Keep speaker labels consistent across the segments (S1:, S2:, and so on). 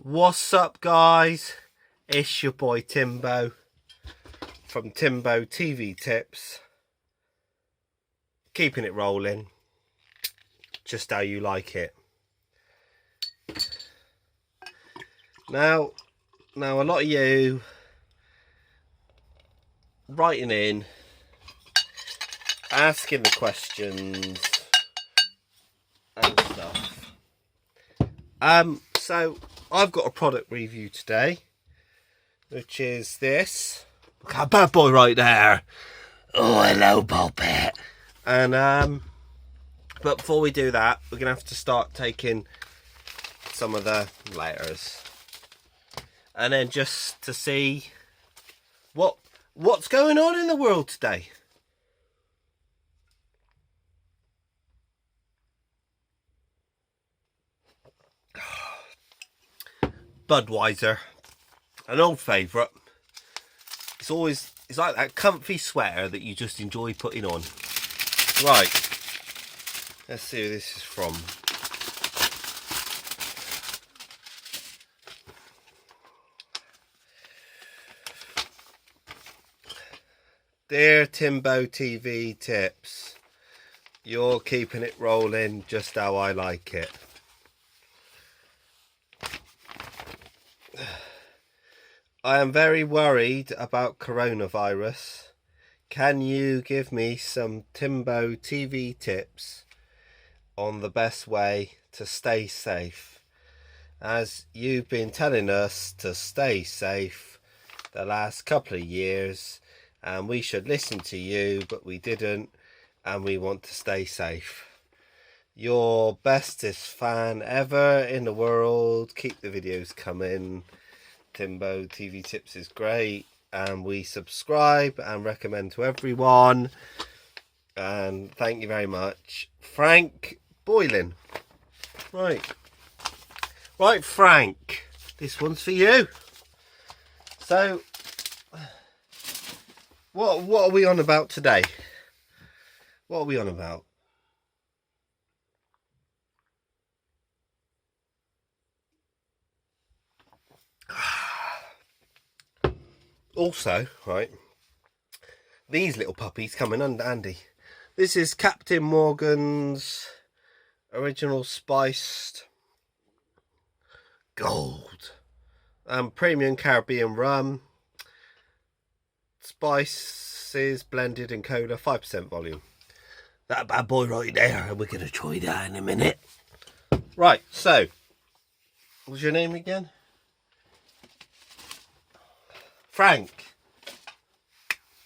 S1: What's up, guys? It's your boy Timbo from Timbo TV Tips. Keeping it rolling, just how you like it. Now a lot of you writing in, asking the questions and stuff. So I've got a product review today, which is this. Look at that bad boy right there. Oh, hello, Bobbit. And but before we do that, we're gonna have to start taking some of the letters, and then just to see what's going on in the world today. Budweiser, an old favourite. It's like that comfy sweater that you just enjoy putting on. Right, let's see who this is from. Dear Timbo TV Tips, you're keeping it rolling just how I like it. I am very worried about coronavirus. Can you give me some Timbo TV tips on the best way to stay safe? As you've been telling us to stay safe the last couple of years, and we should listen to you, but we didn't, and we want to stay safe. Your bestest fan ever in the world. Keep the videos coming. Timbo TV Tips is great, and we subscribe and recommend to everyone, and thank you very much. Frank Boylan. Right Frank, this one's for you. So what are we on about today? What are we on about? Also, right, these little puppies come in handy. This is Captain Morgan's original spiced gold premium Caribbean rum, spices blended in cola, 5% volume. That bad boy right there, and we're gonna try that in a minute. Right, so what's your name again? Frank.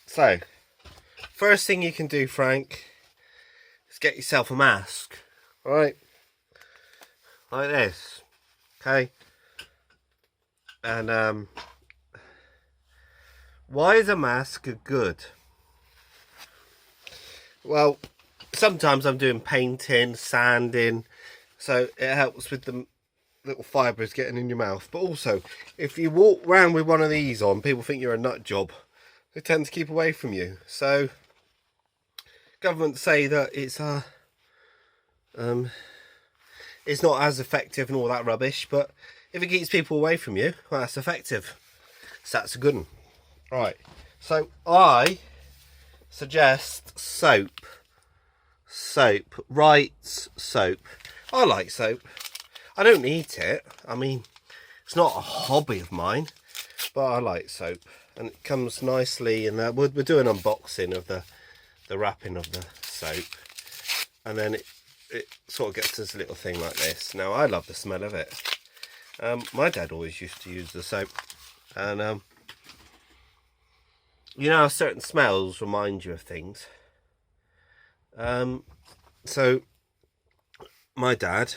S1: So, first thing you can do, Frank, is get yourself a mask. Right? Like this. Okay? And, why is a mask good? Well, sometimes I'm doing painting, sanding, so it helps with the little fibres getting in your mouth. But also, if you walk around with one of these on, people think you're a nut job. They tend to keep away from you. So governments say that it's not as effective and all that rubbish, but if it keeps people away from you, well, that's effective. So that's a good one. Right, so I suggest soap. Right, soap. I like soap. I don't eat it. I mean, it's not a hobby of mine, but I like soap, and it comes nicely. And we're doing an unboxing of the wrapping of the soap, and then it sort of gets this little thing like this. Now I love the smell of it. My dad always used to use the soap, and you know how certain smells remind you of things. So my dad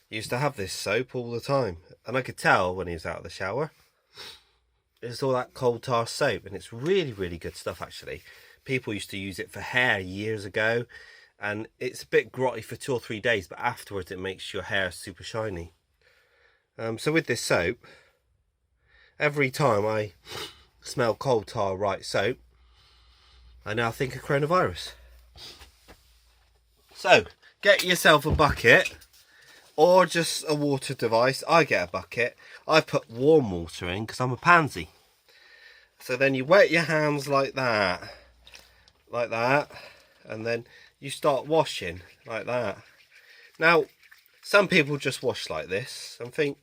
S1: used to have this soap all the time, and I could tell when he was out of the shower. It's all that coal tar soap, and it's really good stuff. Actually, people used to use it for hair years ago, and it's a bit grotty for 2 or 3 days, but afterwards it makes your hair super shiny. So with this soap, every time I smell coal tar right soap, I now think of coronavirus. So get yourself a bucket or just a water device. I get a bucket. I put warm water in because I'm a pansy. So then you wet your hands like that, and then you start washing like that. Now, some people just wash like this and think,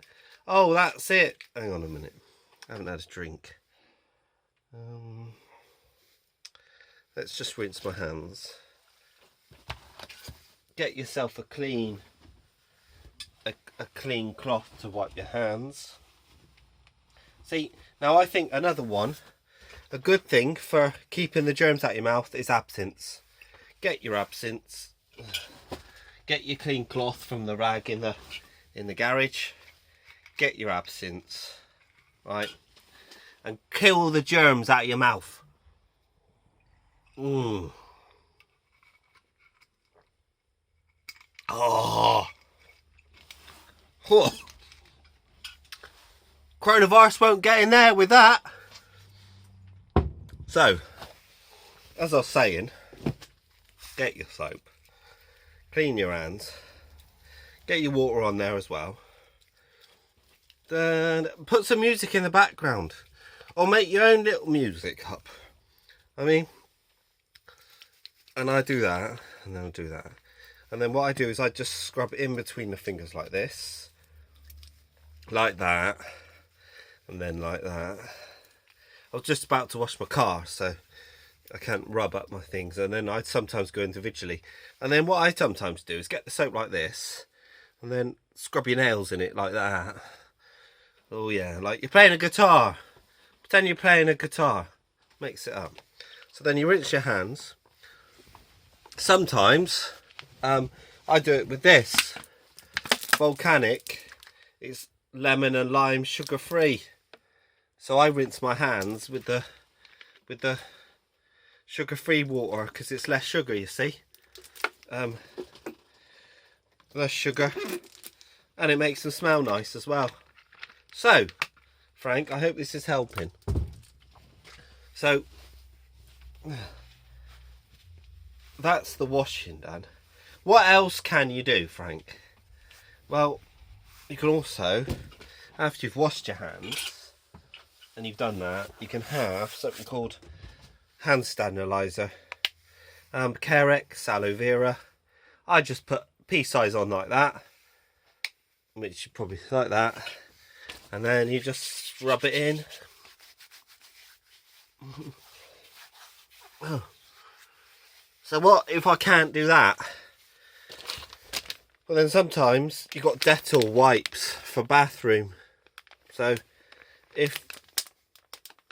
S1: oh, that's it. Hang on a minute, I haven't had a drink. Let's just rinse my hands. Get yourself a clean cloth to wipe your hands. See, now I think another one, a good thing for keeping the germs out of your mouth is absinthe. Get your absinthe. Get your clean cloth from the rag in the garage. Get your absinthe, right, and kill the germs out of your mouth. Oh. Coronavirus won't get in there with that. So, as I was saying, get your soap, clean your hands, get your water on there as well. Then put some music in the background, or make your own little music up. I mean, and I do that, and then I'll do that. And then what I do is I just scrub it in between the fingers like this, like that, and then like that. I was just about to wash my car, so I can't rub up my things. And then I'd sometimes go individually. And then what I sometimes do is get the soap like this, and then scrub your nails in it like that. Oh yeah, like you're playing a guitar. Pretend you're playing a guitar. Mix it up. So then you rinse your hands. Sometimes I do it with this Volcanic. It's lemon and lime, sugar free. So I rinse my hands with the sugar free water because it's less sugar, you see. Less sugar, and it makes them smell nice as well. So Frank, I hope this is helping. So that's the washing done. What else can you do, Frank? Well, you can also, after you've washed your hands and you've done that, you can have something called hand sterilizer. Carex, aloe vera. I just put pea size on like that, which you probably like that, and then you just rub it in. So what if I can't do that? Well, then sometimes you've got Dettol wipes for bathroom. So if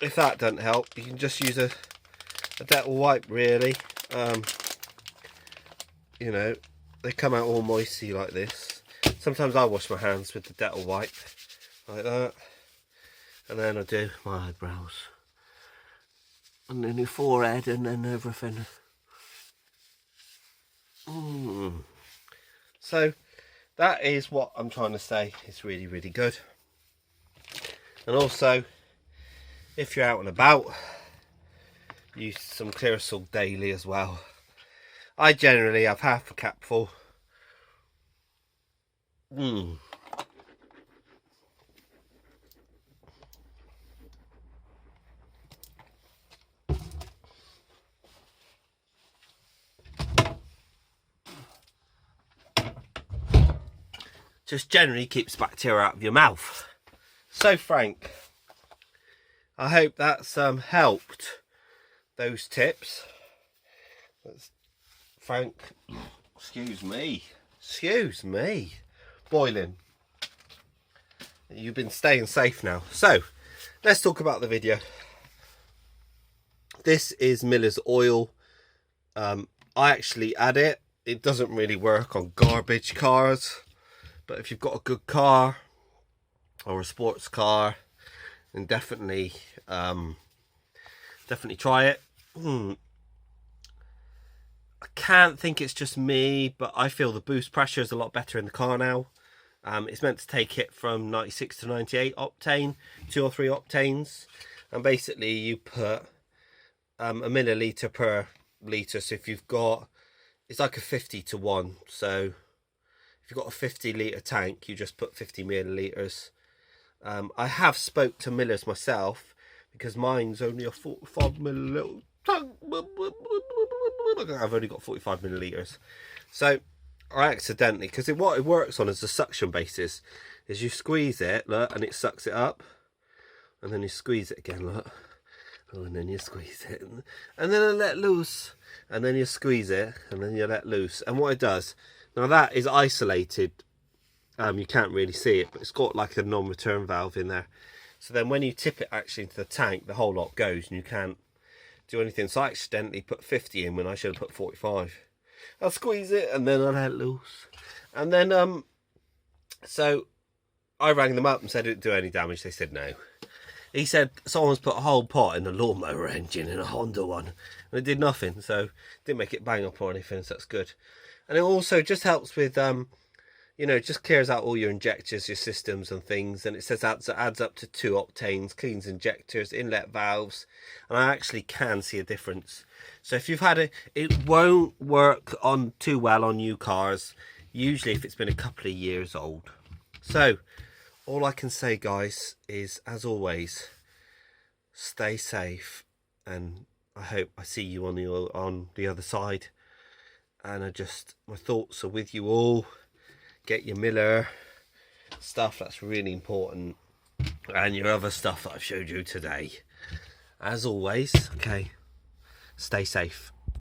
S1: that doesn't help, you can just use a Dettol wipe, really. You know, they come out all moisty like this. Sometimes I wash my hands with the Dettol wipe like that, and then I do my eyebrows and then your forehead and then everything. So that is what I'm trying to say. It's really, really good. And also, if you're out and about, use some Clearasil daily as well. I generally have half a capful. Just generally keeps bacteria out of your mouth. So Frank, I hope that's helped, those tips. Frank, excuse me, boiling. You've been staying safe now. So let's talk about the video. This is Miller's oil. I actually add it. It doesn't really work on garbage cars, but if you've got a good car or a sports car, then definitely try it. I can't think it's just me, but I feel the boost pressure is a lot better in the car now. It's meant to take it from 96 to 98 octane, 2 or 3 octanes, and basically you put a milliliter per litre. So if you've got, it's like a 50 to 1, so if you've got a 50-litre tank, you just put 50 millilitres. I have spoke to millers myself, because mine's only a 45 millilitre tank. I've only got 45 millilitres. So I accidentally, because what it works on is the suction basis, is you squeeze it, look, and it sucks it up, and then you squeeze it again, look, oh, and then you squeeze it, and then I let loose, and then you squeeze it, and then you let loose. And what it does, now that is isolated, you can't really see it, but it's got like a non-return valve in there. So then when you tip it actually into the tank, the whole lot goes and you can't do anything. So I accidentally put 50 in when I should have put 45. I'll squeeze it and then I let loose. And then, so I rang them up and said it didn't do any damage. They said no. He said someone's put a whole pot in a lawnmower engine, in a Honda one, and it did nothing. So didn't make it bang up or anything, so that's good. And it also just helps with, you know, just clears out all your injectors, your systems and things. And it says adds up to 2 octanes, cleans injectors, inlet valves. And I actually can see a difference. So if you've had it won't work on too well on new cars, usually if it's been a couple of years old. So all I can say, guys, is as always, stay safe. And I hope I see you on the other side. And my thoughts are with you all. Get your Miller stuff, that's really important, and your other stuff that I've showed you today. As always, okay, stay safe.